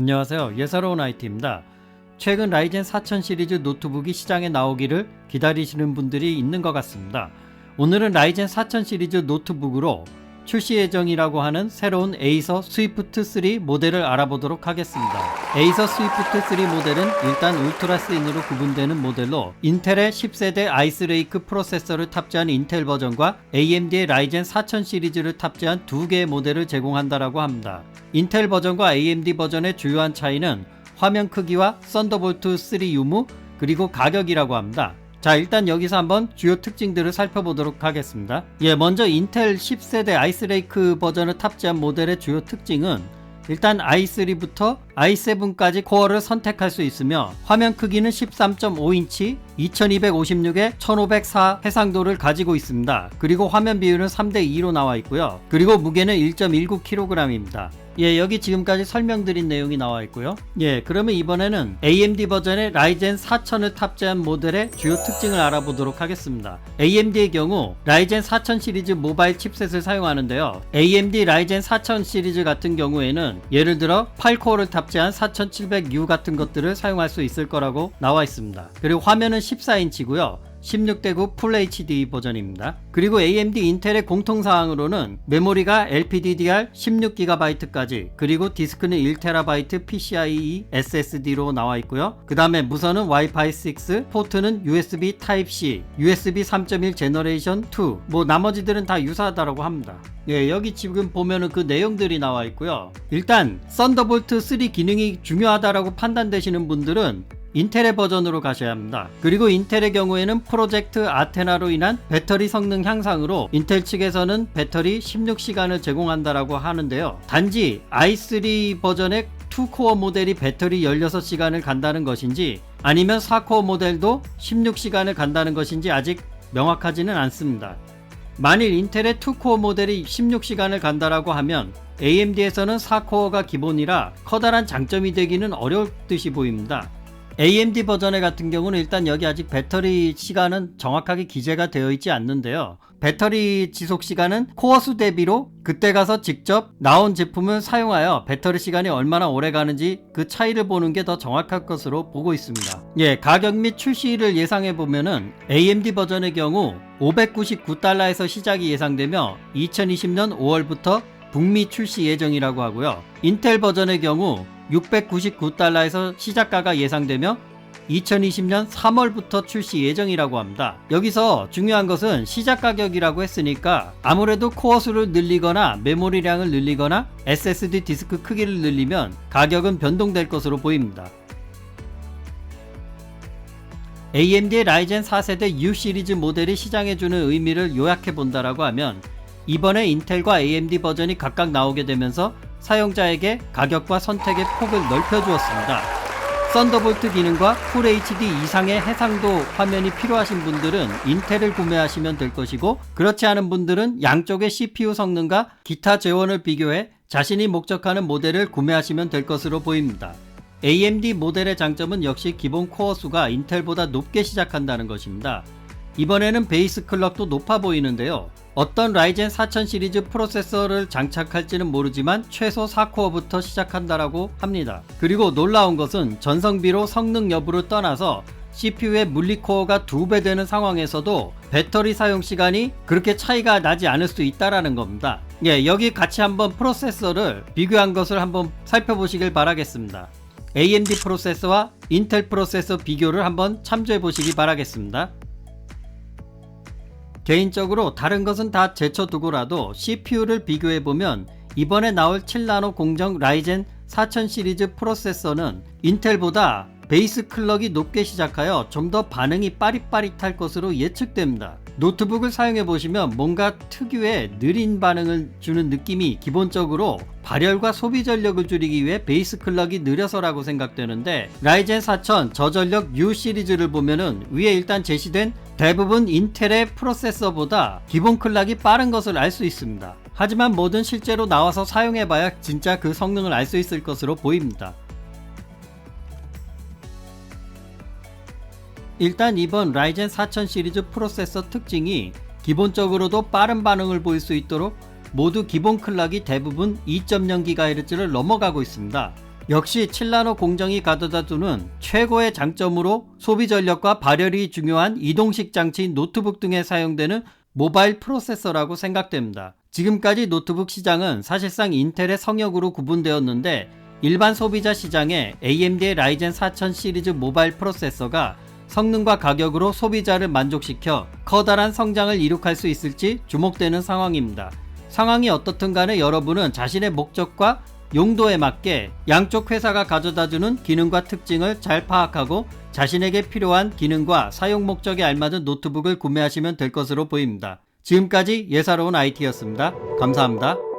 안녕하세요. 예사로운 IT입니다. 최근 라이젠 4000 시리즈 노트북이 시장에 나오기를 기다리시는 분들이 있는 것 같습니다. 오늘은 라이젠 4000 시리즈 노트북으로 출시 예정이라고 하는 새로운 에이서 스위프트 3 모델을 알아보도록 하겠습니다. 에이서 스위프트 3 모델은 일단 울트라 씬으로 구분되는 모델로 인텔의 10세대 아이스레이크 프로세서를 탑재한 인텔 버전과 AMD의 라이젠 4000 시리즈를 탑재한 두 개의 모델을 제공한다라고 합니다. 인텔 버전과 AMD 버전의 주요한 차이는 화면 크기와 썬더볼트 3 유무 그리고 가격이라고 합니다. 자, 일단 여기서 한번 주요 특징들을 살펴보도록 하겠습니다. 먼저 인텔 10세대 아이스레이크 버전을 탑재한 모델의 주요 특징은 일단 i3부터 i7까지 코어를 선택할 수 있으며 화면 크기는 13.5인치 2256에 1504 해상도를 가지고 있습니다. 그리고 화면 비율은 3:2로 나와 있고요. 그리고 무게는 1.19kg입니다. 여기 지금까지 설명드린 내용이 나와 있고요. 그러면 이번에는 AMD 버전의 라이젠 4000을 탑재한 모델의 주요 특징을 알아보도록 하겠습니다. AMD의 경우 라이젠 4000 시리즈 모바일 칩셋을 사용하는데요. AMD 라이젠 4000 시리즈 같은 경우에는 예를 들어 8코어를 탑재한 4700U 같은 것들을 사용할 수 있을 거라고 나와 있습니다. 그리고 화면은 14인치고요. 16:9 풀 HD 버전입니다. 그리고 AMD 인텔의 공통사항으로는 메모리가 LPDDR 16GB까지 그리고 디스크는 1TB PCIe SSD로 나와 있고요. 그 다음에 무선은 와이파이 6, 포트는 USB Type-C, USB 3.1 제너레이션 2, 나머지들은 다 유사하다고 합니다. 여기 지금 보면은 그 내용들이 나와 있고요. 일단 썬더볼트 3 기능이 중요하다라고 판단되시는 분들은 인텔의 버전으로 가셔야 합니다. 그리고 인텔의 경우에는 프로젝트 아테나로 인한 배터리 성능 향상으로 인텔 측에서는 배터리 16시간을 제공한다라고 하는데요. 단지 i3 버전의 2코어 모델이 배터리 16시간을 간다는 것인지 아니면 4코어 모델도 16시간을 간다는 것인지 아직 명확하지는 않습니다. 만일 인텔의 2코어 모델이 16시간을 간다라고 하면 AMD에서는 4코어가 기본이라 커다란 장점이 되기는 어려울 듯이 보입니다. AMD 버전의 같은 경우는 일단 여기 아직 배터리 시간은 정확하게 기재가 되어 있지 않는데요. 배터리 지속 시간은 코어 수 대비로 그때 가서 직접 나온 제품을 사용하여 배터리 시간이 얼마나 오래 가는지 그 차이를 보는 게 더 정확할 것으로 보고 있습니다. 가격 및 출시일을 예상해 보면은 AMD 버전의 경우 $599에서 시작이 예상되며 2020년 5월부터 북미 출시 예정이라고 하고요. 인텔 버전의 경우 $699에서 시작가가 예상되며 2020년 3월부터 출시 예정이라고 합니다. 여기서 중요한 것은 시작 가격이라고 했으니까 아무래도 코어 수를 늘리거나 메모리량을 늘리거나 SSD 디스크 크기를 늘리면 가격은 변동될 것으로 보입니다. AMD의 라이젠 4세대 U 시리즈 모델이 시장해주는 의미를 요약해 본다라고 하면 이번에 인텔과 AMD 버전이 각각 나오게 되면서 사용자에게 가격과 선택의 폭을 넓혀주었습니다. 썬더볼트 기능과 풀 HD 이상의 해상도 화면이 필요하신 분들은 인텔을 구매하시면 될 것이고, 그렇지 않은 분들은 양쪽의 CPU 성능과 기타 재원을 비교해 자신이 목적하는 모델을 구매하시면 될 것으로 보입니다. AMD 모델의 장점은 역시 기본 코어 수가 인텔보다 높게 시작한다는 것입니다. 이번에는 베이스 클럭도 높아 보이는데요. 어떤 라이젠 4000 시리즈 프로세서를 장착할지는 모르지만 최소 4코어부터 시작한다라고 합니다. 그리고 놀라운 것은 전성비로 성능 여부를 떠나서 CPU의 물리코어가 2배 되는 상황에서도 배터리 사용 시간이 그렇게 차이가 나지 않을 수 있다라는 겁니다. 여기 같이 한번 프로세서를 비교한 것을 한번 살펴보시길 바라겠습니다. AMD 프로세서와 인텔 프로세서 비교를 한번 참조해 보시기 바라겠습니다. 개인적으로 다른 것은 다 제쳐두고라도 CPU를 비교해보면 이번에 나올 7나노 공정 라이젠 4000 시리즈 프로세서는 인텔보다 베이스 클럭이 높게 시작하여 좀 더 반응이 빠릿빠릿할 것으로 예측됩니다. 노트북을 사용해보시면 뭔가 특유의 느린 반응을 주는 느낌이 기본적으로 발열과 소비 전력을 줄이기 위해 베이스 클럭이 느려서라고 생각되는데, 라이젠 4000 저전력 U 시리즈를 보면은 위에 일단 제시된 대부분 인텔의 프로세서보다 기본 클럭이 빠른 것을 알 수 있습니다. 하지만 뭐든 실제로 나와서 사용해봐야 진짜 그 성능을 알 수 있을 것으로 보입니다. 일단 이번 라이젠 4000 시리즈 프로세서 특징이 기본적으로도 빠른 반응을 보일 수 있도록 모두 기본 클럭이 대부분 2.0GHz를 넘어가고 있습니다. 역시 칠라노 공정이 가져다주는 최고의 장점으로 소비 전력과 발열이 중요한 이동식 장치 노트북 등에 사용되는 모바일 프로세서라고 생각됩니다. 지금까지 노트북 시장은 사실상 인텔의 성역으로 구분되었는데 일반 소비자 시장에 AMD의 라이젠 4000 시리즈 모바일 프로세서가 성능과 가격으로 소비자를 만족시켜 커다란 성장을 이룩할 수 있을지 주목되는 상황입니다. 상황이 어떻든 간에 여러분은 자신의 목적과 용도에 맞게 양쪽 회사가 가져다주는 기능과 특징을 잘 파악하고 자신에게 필요한 기능과 사용 목적에 알맞은 노트북을 구매하시면 될 것으로 보입니다. 지금까지 예사로운 IT였습니다. 감사합니다.